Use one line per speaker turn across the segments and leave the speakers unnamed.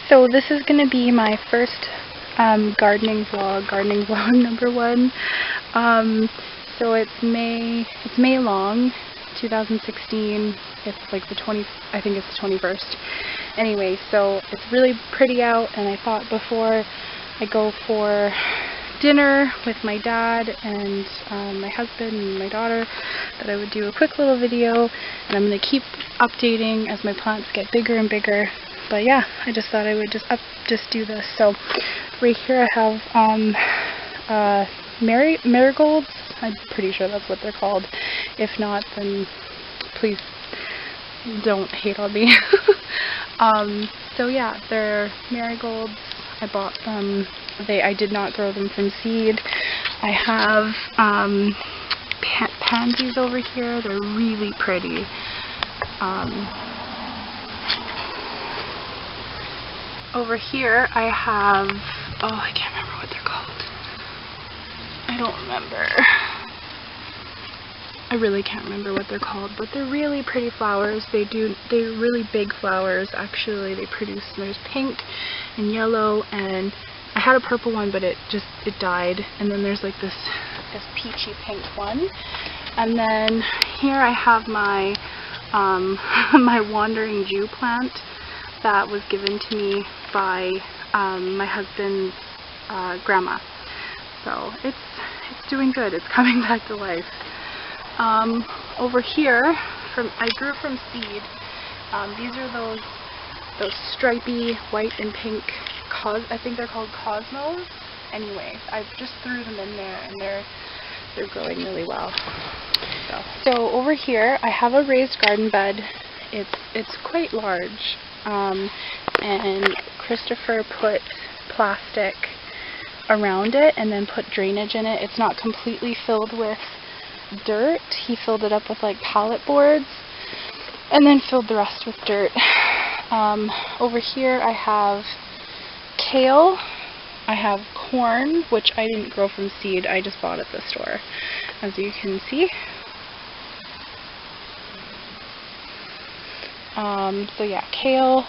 So this is going to be my first gardening vlog number 1. So it's May long, 2016. It's like I think it's the 21st. Anyway, so it's really pretty out, and I thought before I go for dinner with my dad and my husband and my daughter that I would do a quick little video, and I'm going to keep updating as my plants get bigger and bigger. But yeah, I just thought I would just do this. So right here I have marigolds. I'm pretty sure that's what they're called. If not, then please don't hate on me. So yeah, they're marigolds. I bought them. I did not grow them from seed. I have pansies over here. They're really pretty. Over here I have, I can't remember what they're called. I don't remember. I really can't remember what they're called, but they're really pretty flowers. They're really big flowers actually. They produce, there's pink and yellow, and I had a purple one, but it died. And then there's like this peachy pink one. And then here I have my my wandering Jew plant that was given to me by my husband's grandma. So it's doing good. It's coming back to life. Over here, I grew from seed. These are those stripy white and pink, I think they're called cosmos. Anyway, I just threw them in there, and they're growing really well. So over here I have a raised garden bed. It's quite large, and Christopher put plastic around it and then put drainage in it. It's not completely filled with dirt. He filled it up with like pallet boards and then filled the rest with dirt. Over here I have kale. I have corn, which I didn't grow from seed. I just bought at the store, as you can see. So yeah, kale,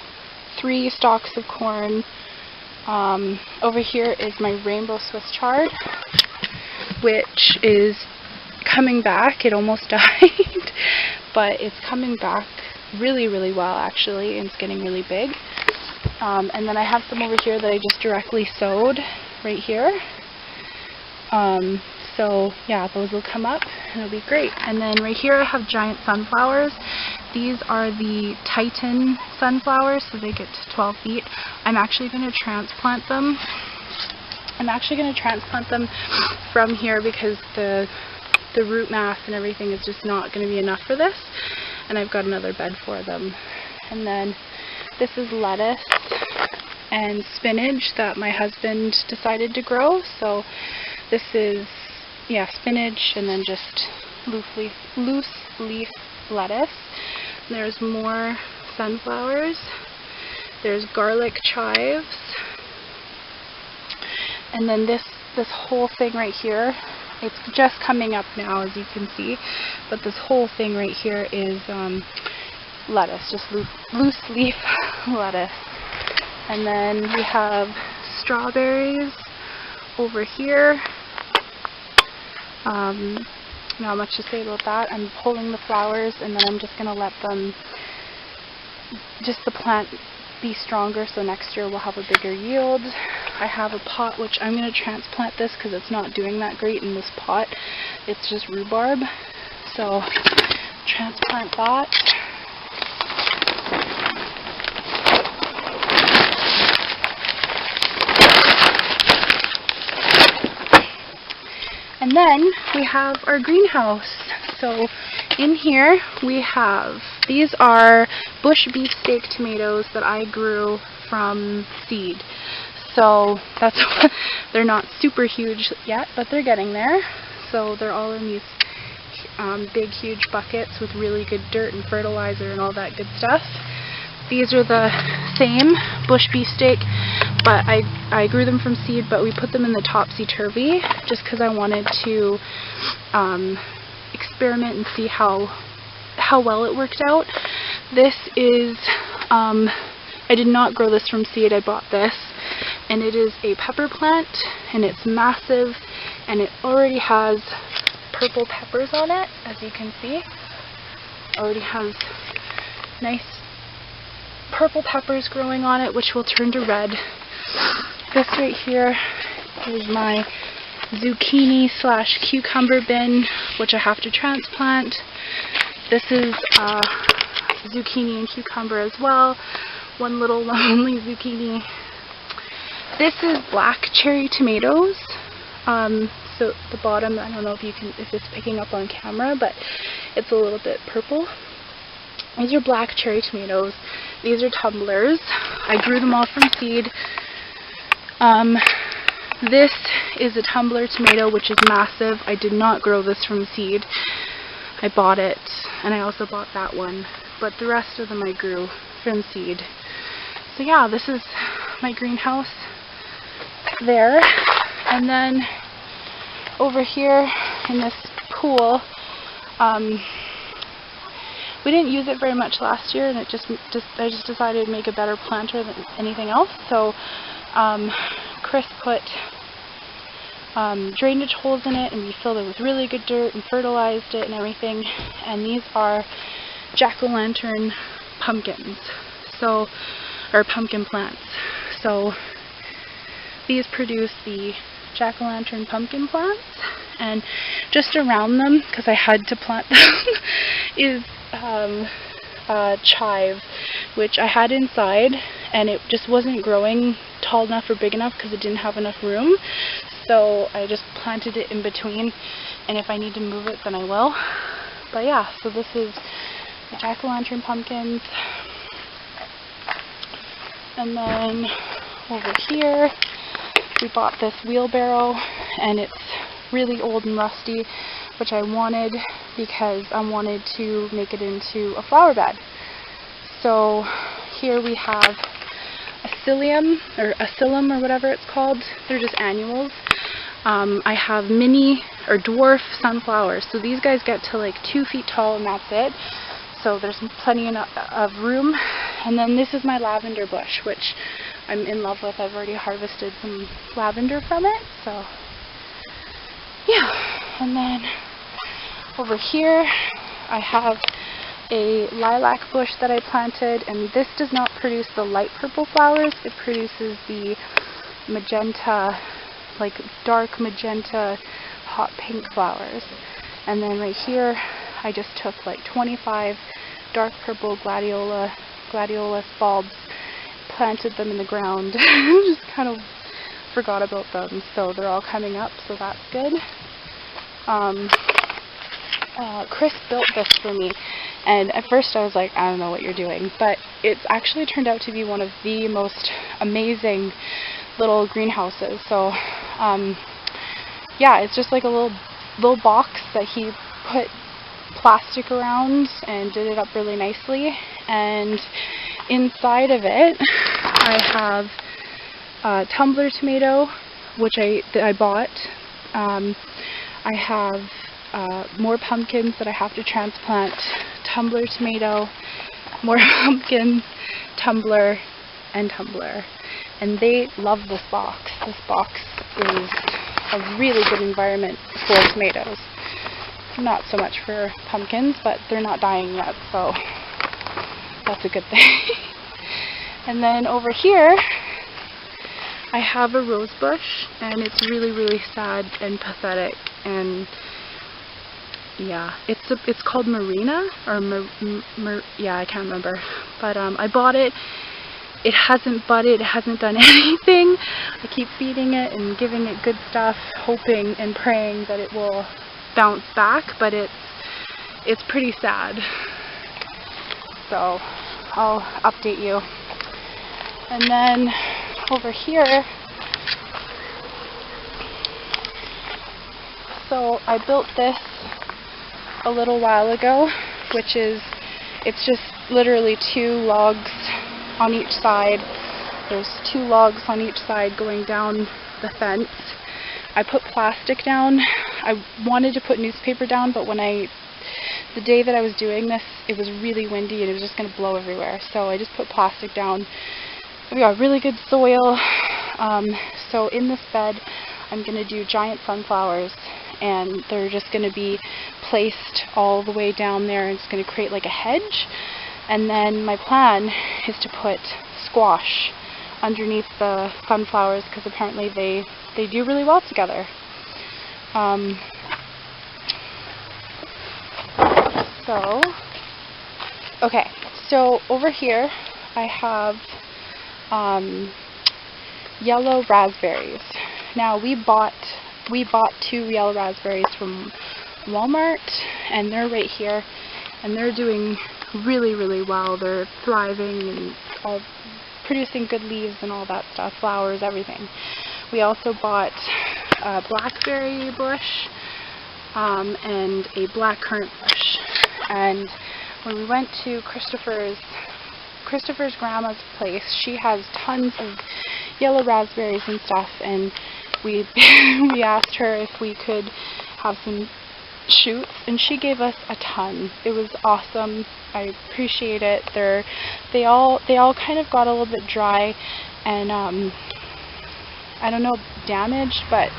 3 stalks of corn. Over here is my rainbow Swiss chard, which is coming back. It almost died, but it's coming back really, really well actually, and it's getting really big. And then I have some over here that I just directly sowed right here. So yeah, those will come up and it'll be great. And then right here I have giant sunflowers. These are the Titan sunflowers, so they get to 12 feet. I'm actually going to transplant them. From here because the root mass and everything is just not going to be enough for this. And I've got another bed for them. And then this is lettuce and spinach that my husband decided to grow. So this is, yeah, spinach and then just loose leaf lettuce. There's more sunflowers. There's garlic chives. And then this whole thing right here, it's just coming up now, as you can see, but this whole thing right here is lettuce, just loose leaf lettuce. And then we have strawberries over here. Not much to say about that. I'm pulling the flowers, and then I'm just going to let them, just the plant, be stronger, so next year we'll have a bigger yield. I have a pot which I'm going to transplant this because it's not doing that great in this pot. It's just rhubarb, so transplant that. And then we have our greenhouse. So in here we have, these are bush beefsteak tomatoes that I grew from seed. So that's, they're not super huge yet, but they're getting there. So they're all in these big huge buckets with really good dirt and fertilizer and all that good stuff. These are the same bush beefsteak, but I grew them from seed, but we put them in the topsy-turvy just because I wanted to experiment and see how well it worked out. This is I did not grow this from seed. I bought this, and it is a pepper plant, and it's massive, and it already has purple peppers on it, as you can see. Already has nice purple peppers growing on it, which will turn to red. This right here is my zucchini slash cucumber bin, which I have to transplant. This is zucchini and cucumber as well. One little lonely zucchini. This is black cherry tomatoes. So the bottom, I don't know if it's picking up on camera, but it's a little bit purple. These are black cherry tomatoes. These are tumblers. I grew them all from seed. This is a tumbler tomato, which is massive. I did not grow this from seed. I bought it, and I also bought that one. But the rest of them I grew from seed. So yeah, this is my greenhouse there. And then over here in this pool, we didn't use it very much last year, and I just decided to make a better planter than anything else. So Chris put drainage holes in it, and we filled it with really good dirt and fertilized it and everything. And these are jack-o'-lantern pumpkins, so, or pumpkin plants. So these produce the jack-o'-lantern pumpkin plants, and just around them, because I had to plant them, is chive, which I had inside, and it just wasn't growing tall enough or big enough because it didn't have enough room. So I just planted it in between, and if I need to move it, then I will. But yeah, so this is the jack-o'-lantern pumpkins. And then over here, we bought this wheelbarrow, and it's really old and rusty, which I wanted because I wanted to make it into a flower bed. So here we have a psyllium, or a psyllium, or whatever it's called. They're just annuals. I have mini or dwarf sunflowers. So these guys get to like 2 feet tall, and that's it. So there's plenty of room. And then this is my lavender bush, which I'm in love with. I've already harvested some lavender from it. So yeah. And then over here I have a lilac bush that I planted, and this does not produce the light purple flowers. It produces the magenta, like dark magenta, hot pink flowers. And then right here I just took like 25 dark purple gladiolus bulbs, planted them in the ground, just kind of forgot about them. So they're all coming up, so that's good. Chris built this for me, and at first I was like, I don't know what you're doing, but it's actually turned out to be one of the most amazing little greenhouses. So yeah, it's just like a little box that he put plastic around and did it up really nicely, and inside of it I have a tumbler tomato, which I bought. I have more pumpkins that I have to transplant, tumbler tomato, more pumpkin, tumbler, and tumbler. And they love this box. This box is a really good environment for tomatoes. Not so much for pumpkins, but they're not dying yet, so that's a good thing. And then over here I have a rose bush, and it's really, really sad and pathetic, and yeah, it's called Marina, or yeah, I can't remember, but I bought it. It hasn't budded, it hasn't done anything. I keep feeding it and giving it good stuff, hoping and praying that it will bounce back, but it's pretty sad. So I'll update you. And then over here, so I built this a little while ago, which is, it's just literally 2 logs on each side. There's 2 logs on each side going down the fence. I put plastic down I wanted to put newspaper down, but the day that I was doing this, it was really windy and it was just going to blow everywhere. So I just put plastic down. We got really good soil. So in this bed, I'm going to do giant sunflowers, and they're just going to be placed all the way down there, and it's going to create like a hedge. And then my plan is to put squash underneath the sunflowers, because apparently they do really well together. Okay, so over here I have yellow raspberries. Now we bought 2 yellow raspberries from Walmart, and they're right here, and they're doing really well. They're thriving and all producing good leaves and all that stuff, flowers, everything. We also bought a blackberry bush and a blackcurrant bush. And when we went to Christopher's grandma's place, she has tons of yellow raspberries and stuff, and we we asked her if we could have some shoots, and she gave us a ton. It was awesome. I appreciate it. They all kind of got a little bit dry and I don't know, damaged, but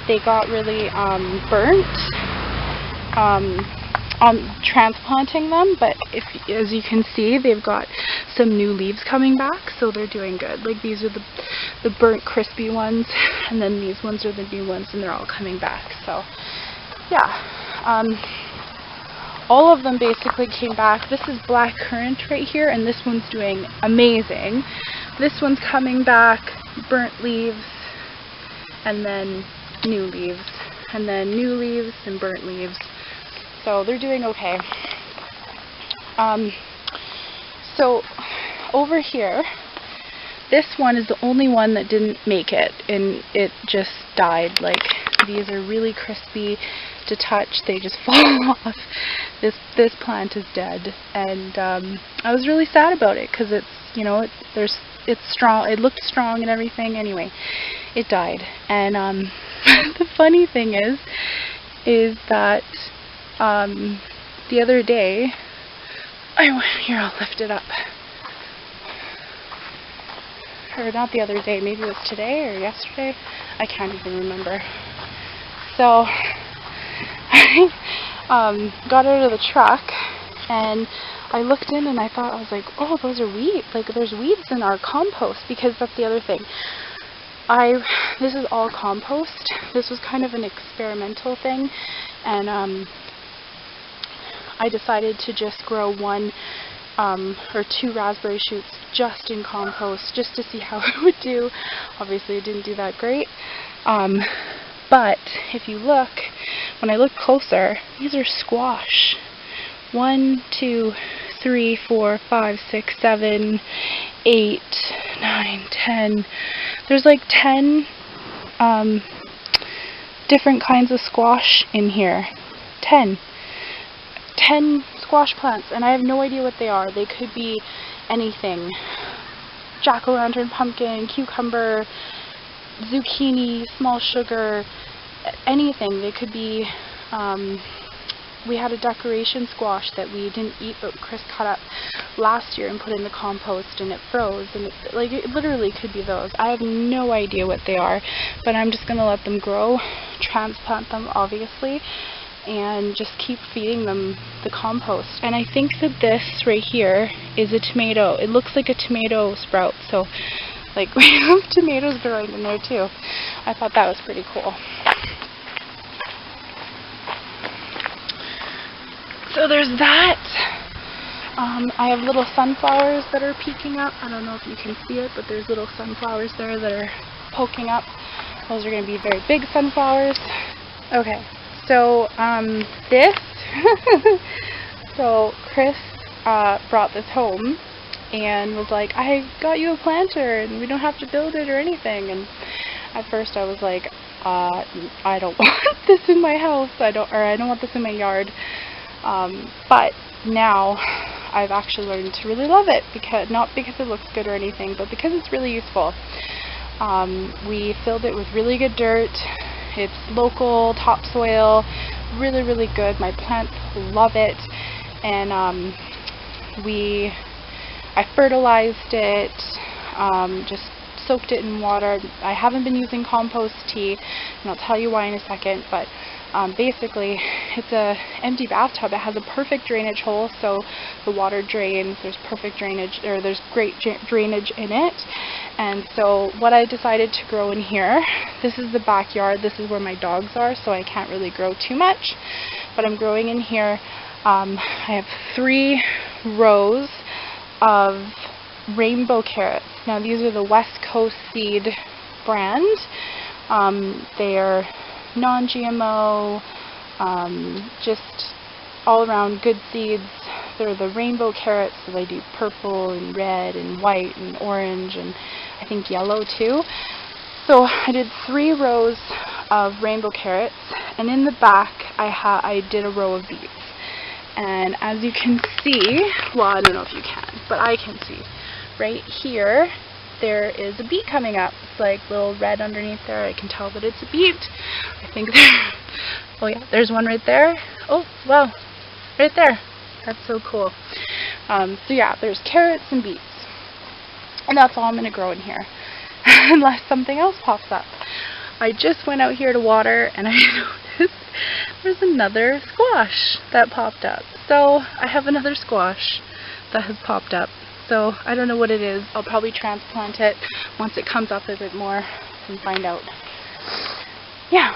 they got really burnt on transplanting them. But as you can see, they've got some new leaves coming back, so they're doing good. Like, these are the burnt crispy ones, and then these ones are the new ones, and they're all coming back. So yeah, all of them basically came back. This is blackcurrant right here, and this one's doing amazing. This one's coming back, burnt leaves, and then new leaves, and then new leaves and burnt leaves. So they're doing okay. So over here, this one is the only one that didn't make it, and it just died. Like, these are really crispy to touch, they just fall off. This plant is dead, and I was really sad about it, because it's, you know, it's strong. It looked strong and everything. Anyway, it died. And the funny thing is that the other day, here, I'll lift it up. Or not the other day, maybe it was today or yesterday. I can't even remember. So I got out of the truck and I looked in, and I was like, oh, those are weeds. Like, there's weeds in our compost, because that's the other thing. This is all compost. This was kind of an experimental thing, and I decided to just grow 1 or 2 raspberry shoots just in compost, just to see how it would do. Obviously it didn't do that great, but if you look, when I look closer, these are squash. 1, 2, 3, 4, 5, 6, 7, 8, 9, 10. There's like 10 different kinds of squash in here. 10 squash plants, and I have no idea what they are. They could be anything. Jack-o'-lantern, pumpkin, cucumber, zucchini, small sugar, anything. They could be, we had a decoration squash that we didn't eat, but Chris cut up last year and put in the compost, and it froze, and it literally could be those. I have no idea what they are, but I'm just going to let them grow, transplant them obviously, and just keep feeding them the compost. And I think that this right here is a tomato. It looks like a tomato sprout, so like we have tomatoes growing in there too. I thought that was pretty cool. So there's that. I have little sunflowers that are peeking up. I don't know if you can see it, but there's little sunflowers there that are poking up. Those are going to be very big sunflowers. Okay, so so Chris brought this home and was like, I got you a planter and we don't have to build it or anything. And at first I was like, I don't want this in my house. I don't want this in my yard. But now I've actually learned to really love it, because not because it looks good or anything, but because it's really useful. We filled it with really good dirt, It's local topsoil, really, really good. My plants love it. And I fertilized it, just soaked it in water. I haven't been using compost tea, and I'll tell you why in a second, but basically it's a empty bathtub. It has a perfect drainage hole, so the water drains. There's perfect drainage, or there's great drainage in it. And so what I decided to grow in here, this is the backyard, this is where my dogs are, so I can't really grow too much, but I'm growing in here. I have 3 rows of rainbow carrots. Now these are the West Coast Seed brand. They are non-GMO, just all around good seeds. They're the rainbow carrots, so they do purple and red and white and orange and I think yellow too. So I did 3 rows of rainbow carrots, and in the back I did a row of beets. And as you can see, well, I don't know if you can, but I can see right here there is a beet coming up. It's like little red underneath there. I can tell that it's a beet. I think there, oh yeah, there's one right there. Oh wow, right there. That's so cool. So yeah, there's carrots and beets, and that's all I'm going to grow in here unless something else pops up. I just went out here to water and I noticed there's another squash that popped up. So I have another squash that has popped up. So I don't know what it is. I'll probably transplant it once it comes up a bit more and find out. Yeah.